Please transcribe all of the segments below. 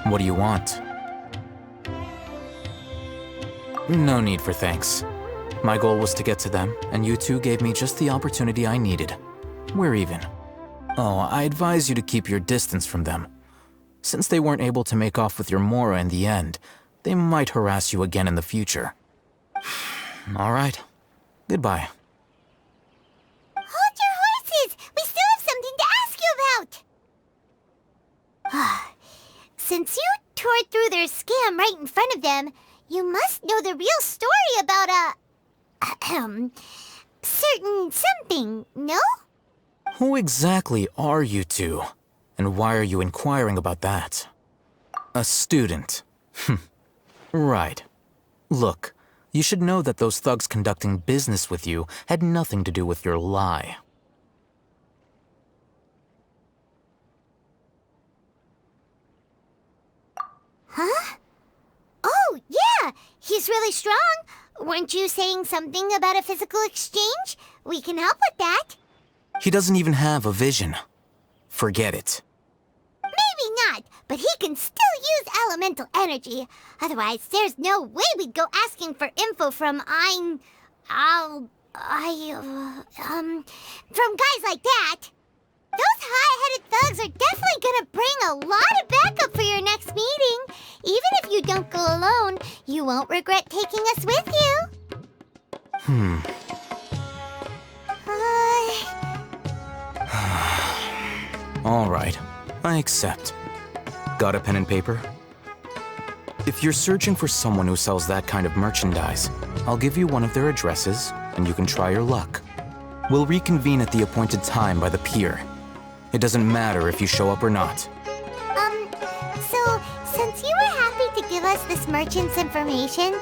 What do you want? No need for thanks. My goal was to get to them, and you two gave me just the opportunity I needed. We're even. Oh, I advise you to keep your distance from them. Since they weren't able to make off with your Mora in the end, they might harass you again in the future. All right. Goodbye. Hold your horses! We still have something to ask you about! Since you tore through their scam right in front of them, you must know the real story about certain something, no? Who exactly are you two? And why are you inquiring about that? A student. Right. Look, you should know that those thugs conducting business with you had nothing to do with your lie. Huh? Oh, yeah! He's really strong! Weren't you saying something about a physical exchange? We can help with that. He doesn't even have a vision. Forget it. Maybe not, but he can still use elemental energy. Otherwise, there's no way we'd go asking for info from from guys like that. Those high-headed thugs are definitely gonna bring a lot of backup for your next meeting. Even if you don't go alone, you won't regret taking us with you. All right, I accept. Got a pen and paper? If you're searching for someone who sells that kind of merchandise, I'll give you one of their addresses, and you can try your luck. We'll reconvene at the appointed time by the pier. It doesn't matter if you show up or not. So, since you were happy to give us this merchant's information,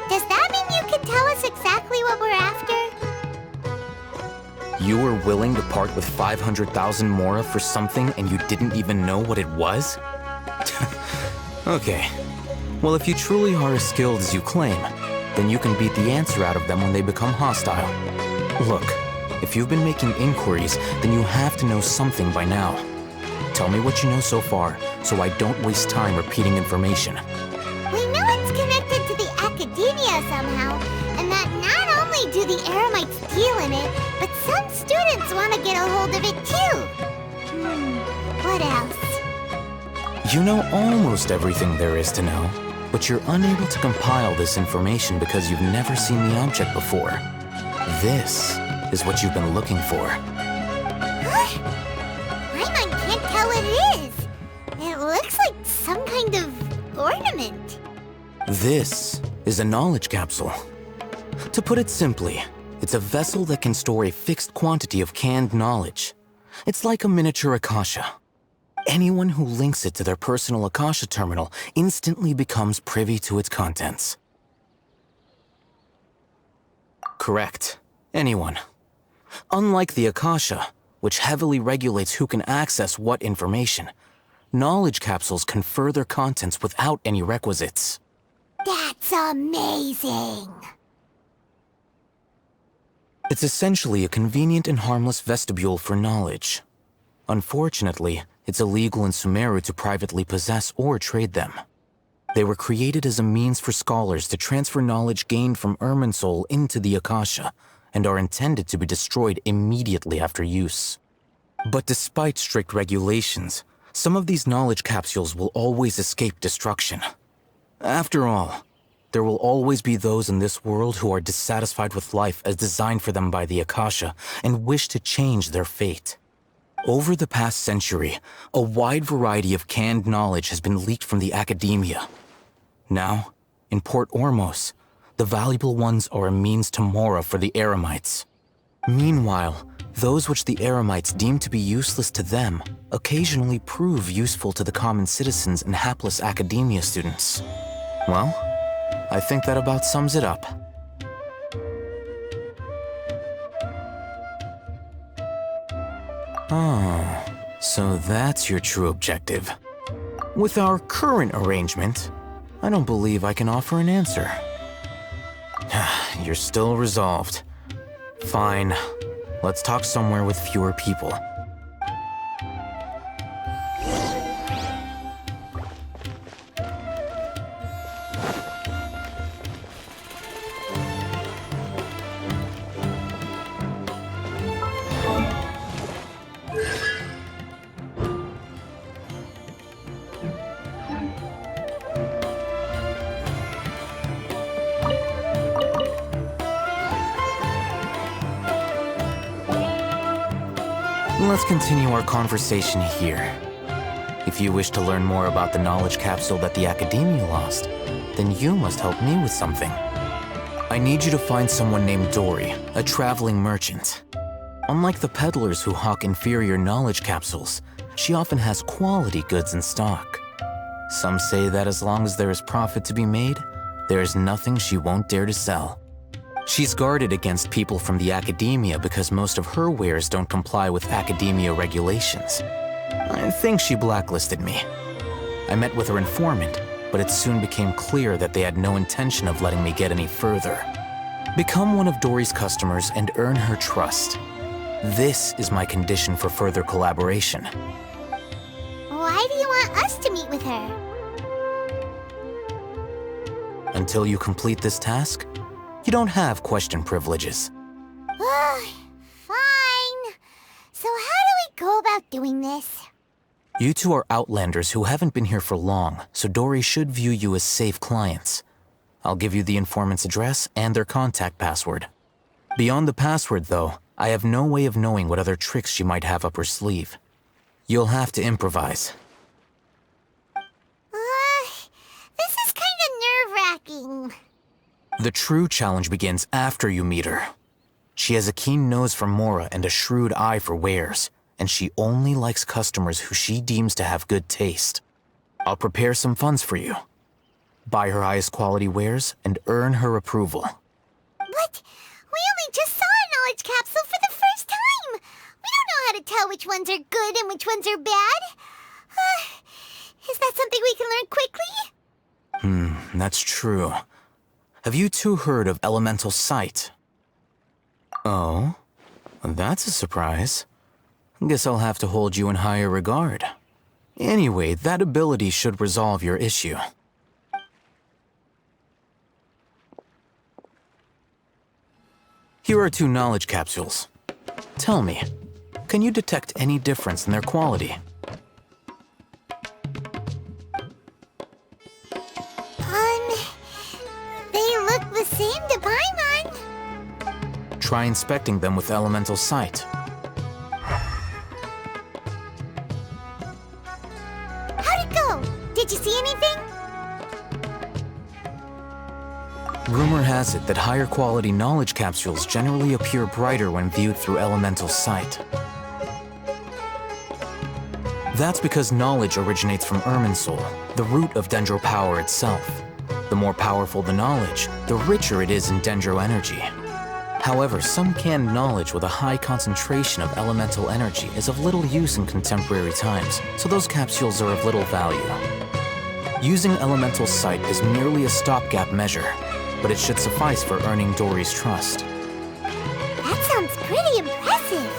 does that mean you can tell us exactly what we're after? You were willing to part with 500,000 Mora for something and you didn't even know what it was? Okay. Well, if you truly are as skilled as you claim, then you can beat the answer out of them when they become hostile. Look, if you've been making inquiries, then you have to know something by now. Tell me what you know so far, so I don't waste time repeating information. We know it's connected to the academia somehow, and that not only do the Eremites deal in it, but some students want to get a hold of it too. What else? You know almost everything there is to know, but you're unable to compile this information because you've never seen the object before. This is what you've been looking for. Huh? My mind can't tell what it is. It looks like some kind of ornament. This is a knowledge capsule. To put it simply, it's a vessel that can store a fixed quantity of canned knowledge. It's like a miniature Akasha. Anyone who links it to their personal Akasha terminal instantly becomes privy to its contents. Correct. Anyone. Unlike the Akasha, which heavily regulates who can access what information, knowledge capsules confer their contents without any requisites. That's amazing! It's essentially a convenient and harmless vestibule for knowledge. Unfortunately, it's illegal in Sumeru to privately possess or trade them. They were created as a means for scholars to transfer knowledge gained from Irminsul into the Akasha, and are intended to be destroyed immediately after use. But despite strict regulations, some of these knowledge capsules will always escape destruction. After all, there will always be those in this world who are dissatisfied with life as designed for them by the Akasha and wish to change their fate. Over the past century, a wide variety of canned knowledge has been leaked from the academia. Now, in Port Ormos, the valuable ones are a means to Mora for the Eremites. Meanwhile, those which the Eremites deem to be useless to them occasionally prove useful to the common citizens and hapless academia students. Well, I think that about sums it up. Oh, so that's your true objective. With our current arrangement, I don't believe I can offer an answer. You're still resolved. Fine. Let's talk somewhere with fewer people. let's continue our conversation here. If you wish to learn more about the knowledge capsule that the Academia lost, then you must help me with something. I need you to find someone named Dory, a traveling merchant. Unlike the peddlers who hawk inferior knowledge capsules, she often has quality goods in stock. Some say that as long as there is profit to be made, there is nothing she won't dare to sell. She's guarded against people from the Academia because most of her wares don't comply with Academia regulations. I think she blacklisted me. I met with her informant, but it soon became clear that they had no intention of letting me get any further. Become one of Dory's customers and earn her trust. This is my condition for further collaboration. Why do you want us to meet with her? Until you complete this task, you don't have question privileges. Fine. So how do we go about doing this? You two are outlanders who haven't been here for long, so Dory should view you as safe clients. I'll give you the informant's address and their contact password. Beyond the password, though, I have no way of knowing what other tricks she might have up her sleeve. You'll have to improvise. This is kind of nerve-wracking. The true challenge begins after you meet her. She has a keen nose for Mora and a shrewd eye for wares, and she only likes customers who she deems to have good taste. I'll prepare some funds for you. Buy her highest quality wares and earn her approval. But we only just saw a knowledge capsule for the first time. We don't know how to tell which ones are good and which ones are bad. Is that something we can learn quickly? That's true. Have you two heard of elemental sight? Oh, that's a surprise. Guess I'll have to hold you in higher regard. Anyway, that ability should resolve your issue. Here are 2 knowledge capsules. Tell me, can you detect any difference in their quality? They look the same to Paimon. Try inspecting them with elemental sight. How'd it go? Did you see anything? Rumor has it that higher quality knowledge capsules generally appear brighter when viewed through elemental sight. That's because knowledge originates from Irminsul, the root of Dendro power itself. The more powerful the knowledge, the richer it is in Dendro energy. However, some canned knowledge with a high concentration of elemental energy is of little use in contemporary times, so those capsules are of little value. Using elemental sight is merely a stopgap measure, but it should suffice for earning Dory's trust. That sounds pretty impressive.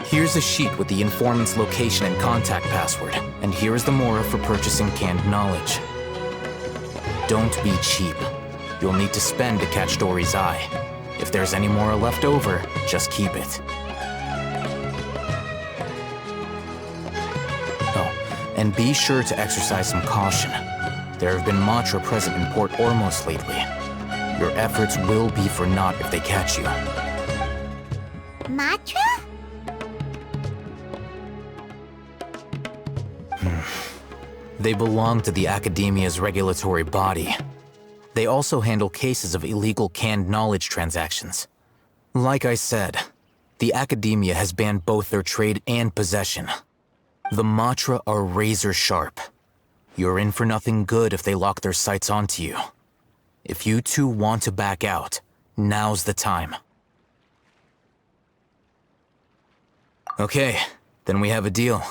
Here's a sheet with the informant's location and contact password, and here is the Mora for purchasing canned knowledge. Don't be cheap. You'll need to spend to catch Dory's eye. If there's any Mora left over, just keep it. Oh, and be sure to exercise some caution. There have been Matra present in Port Ormos lately. Your efforts will be for naught if they catch you. Matra? They belong to the Academia's regulatory body. They also handle cases of illegal canned knowledge transactions. Like I said, the Academia has banned both their trade and possession. The Matra are razor sharp. You're in for nothing good if they lock their sights onto you. If you two want to back out, now's the time. Okay, then we have a deal.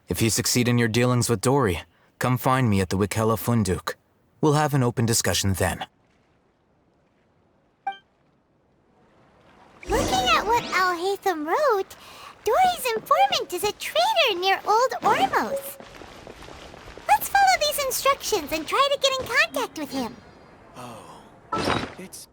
If you succeed in your dealings with Dory, come find me at the Wikela Funduk. We'll have an open discussion then. Looking at what Al-Haytham wrote, Dory's informant is a trader near Old Ormos. Let's follow these instructions and try to get in contact with him. Oh, it's